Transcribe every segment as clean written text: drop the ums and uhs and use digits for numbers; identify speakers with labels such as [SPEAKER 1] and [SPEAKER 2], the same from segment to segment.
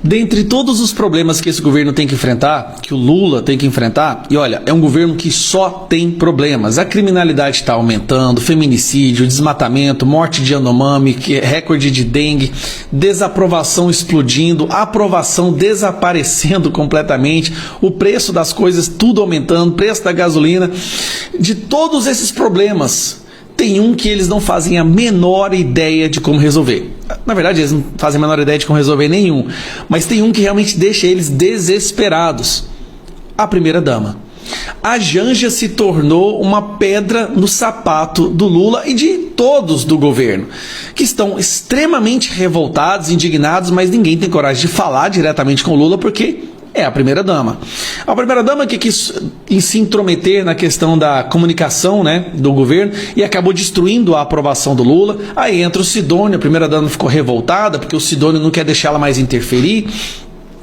[SPEAKER 1] Dentre todos os problemas que esse governo tem que enfrentar, que o Lula tem que enfrentar, e olha, é um governo que só tem problemas. A criminalidade está aumentando, feminicídio, desmatamento, morte de Yanomami, recorde de dengue, desaprovação explodindo, aprovação desaparecendo completamente, o preço das coisas tudo aumentando, preço da gasolina. De todos esses problemas, tem um que eles não fazem a menor ideia de como resolver. Na verdade, eles não fazem a menor ideia de como resolver nenhum. Mas tem um que realmente deixa eles desesperados. A primeira-dama. A Janja se tornou uma pedra no sapato do Lula e de todos do governo, que estão extremamente revoltados, indignados, mas ninguém tem coragem de falar diretamente com o Lula porque é a primeira-dama. A primeira-dama que quis se intrometer na questão da comunicação, né, do governo e acabou destruindo a aprovação do Lula. Aí entra o Sidônio, a primeira-dama ficou revoltada porque o Sidônio não quer deixar ela mais interferir.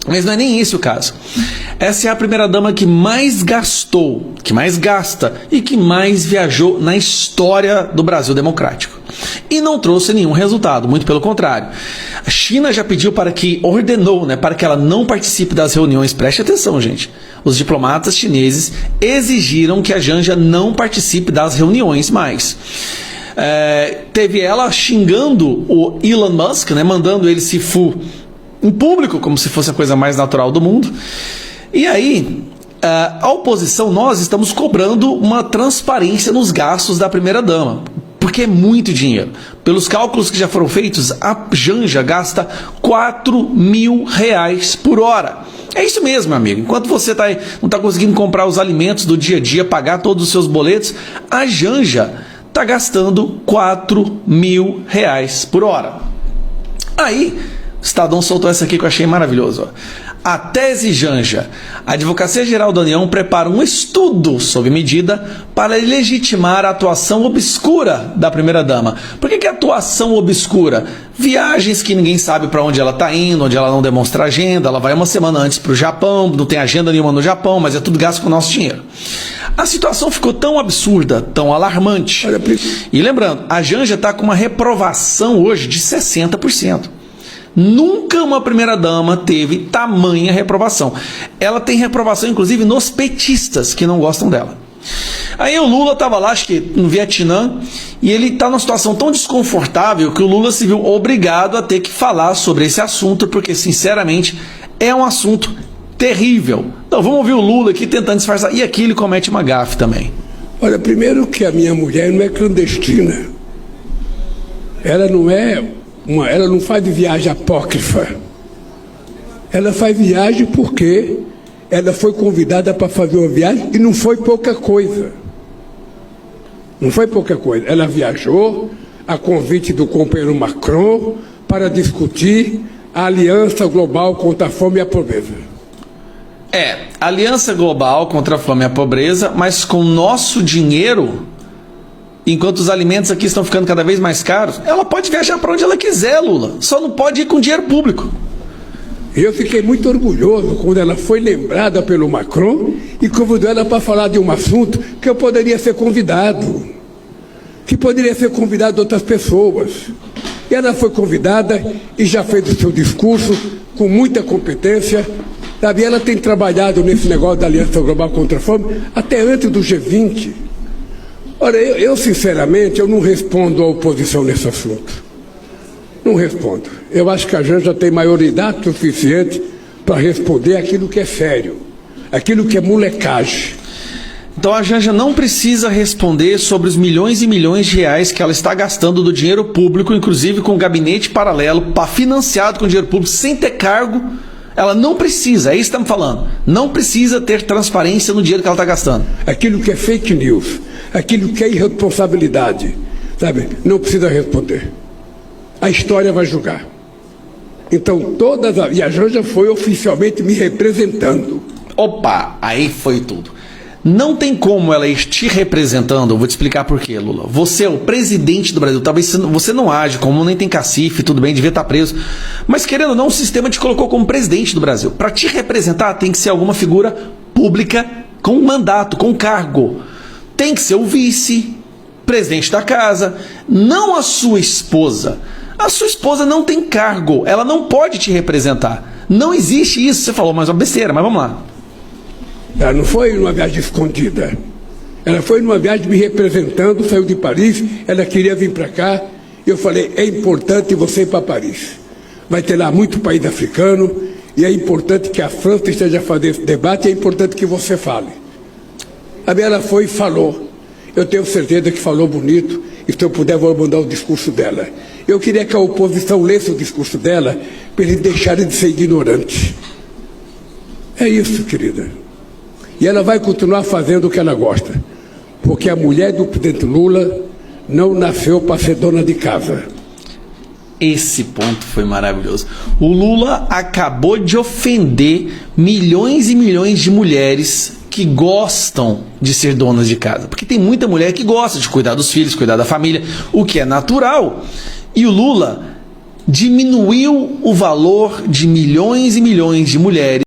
[SPEAKER 1] Mas não é nem esse o caso. Essa é a primeira-dama que mais gastou, que mais gasta e que mais viajou na história do Brasil democrático. E não trouxe nenhum resultado, muito pelo contrário. A China já pediu ordenou, para que ela não participe das reuniões. Preste atenção, gente. Os diplomatas chineses exigiram que a Janja não participe das reuniões mais. Teve ela xingando o Elon Musk, mandando ele se fu em público, como se fosse a coisa mais natural do mundo. E aí, a oposição, nós estamos cobrando uma transparência nos gastos da primeira-dama, porque é muito dinheiro. Pelos cálculos que já foram feitos, a Janja gasta R$4.000 por hora. É isso mesmo, meu amigo. Enquanto você não está conseguindo comprar os alimentos do dia a dia, pagar todos os seus boletos, a Janja está gastando R$4.000 por hora. Aí, o Estadão soltou essa aqui que eu achei maravilhoso. A tese Janja. A Advocacia Geral da União prepara um estudo sob medida para legitimar a atuação obscura da primeira-dama. Por que atuação obscura? Viagens que ninguém sabe para onde ela está indo, onde ela não demonstra agenda, ela vai uma semana antes para o Japão, não tem agenda nenhuma no Japão, mas é tudo gasto com o nosso dinheiro. A situação ficou tão absurda, tão alarmante. E lembrando, a Janja está com uma reprovação hoje de 60%. Nunca uma primeira-dama teve tamanha reprovação. Ela tem reprovação, inclusive, nos petistas que não gostam dela. Aí o Lula estava lá, acho que no Vietnã, e ele está numa situação tão desconfortável que o Lula se viu obrigado a ter que falar sobre esse assunto, porque, sinceramente, é um assunto terrível. Então vamos ouvir o Lula aqui tentando disfarçar. E aqui ele comete uma gafe também.
[SPEAKER 2] Olha, primeiro que a minha mulher não é clandestina. Ela não faz viagem apócrifa. Ela faz viagem porque ela foi convidada para fazer uma viagem e não foi pouca coisa. Não foi pouca coisa. Ela viajou a convite do companheiro Macron para discutir a aliança global contra a fome e a pobreza.
[SPEAKER 1] Aliança global contra a fome e a pobreza, mas com nosso dinheiro. Enquanto os alimentos aqui estão ficando cada vez mais caros, ela pode viajar para onde ela quiser, Lula. Só não pode ir com dinheiro público.
[SPEAKER 2] Eu fiquei muito orgulhoso quando ela foi lembrada pelo Macron e convidou ela para falar de um assunto que eu poderia ser convidado. Que poderia ser convidado de outras pessoas. E ela foi convidada e já fez o seu discurso com muita competência. Sabe, ela tem trabalhado nesse negócio da Aliança Global contra a Fome até antes do G20. Ora, eu sinceramente, eu não respondo à oposição nesse assunto. Não respondo. Eu acho que a Janja tem maioridade suficiente para responder aquilo que é sério, aquilo que é molecagem.
[SPEAKER 1] Então a Janja não precisa responder sobre os milhões e milhões de reais que ela está gastando do dinheiro público, inclusive com um gabinete paralelo, financiado com dinheiro público, sem ter cargo. Ela não precisa, é isso que estamos falando. Não precisa ter transparência no dinheiro que ela está gastando.
[SPEAKER 2] Aquilo que é fake news, aquilo que é irresponsabilidade, sabe? Não precisa responder. A história vai julgar. Então, e a Janja foi oficialmente me representando.
[SPEAKER 1] Opa, aí foi tudo. Não tem como ela ir te representando, eu vou te explicar por quê, Lula. Você é o presidente do Brasil, talvez você não age como, nem tem cacife, tudo bem, devia estar preso. Mas querendo ou não, o sistema te colocou como presidente do Brasil. Para te representar tem que ser alguma figura pública com mandato, com cargo. Tem que ser o vice, presidente da casa, não a sua esposa. A sua esposa não tem cargo, ela não pode te representar. Não existe isso. Você falou, mas uma besteira, mas vamos lá.
[SPEAKER 2] Ela não foi numa viagem escondida. Ela foi numa viagem me representando, saiu de Paris, ela queria vir para cá. Eu falei, é importante você ir para Paris. Vai ter lá muito país africano e é importante que a França esteja fazendo esse debate, é importante que você fale. Aí ela foi e falou. Eu tenho certeza que falou bonito, e se eu puder vou mandar o discurso dela. Eu queria que a oposição lesse o discurso dela para eles deixarem de ser ignorantes. É isso, querida. E ela vai continuar fazendo o que ela gosta, porque a mulher do presidente Lula não nasceu para ser dona de casa.
[SPEAKER 1] Esse ponto foi maravilhoso. O Lula acabou de ofender milhões e milhões de mulheres que gostam de ser donas de casa. Porque tem muita mulher que gosta de cuidar dos filhos, cuidar da família, o que é natural. E o Lula diminuiu o valor de milhões e milhões de mulheres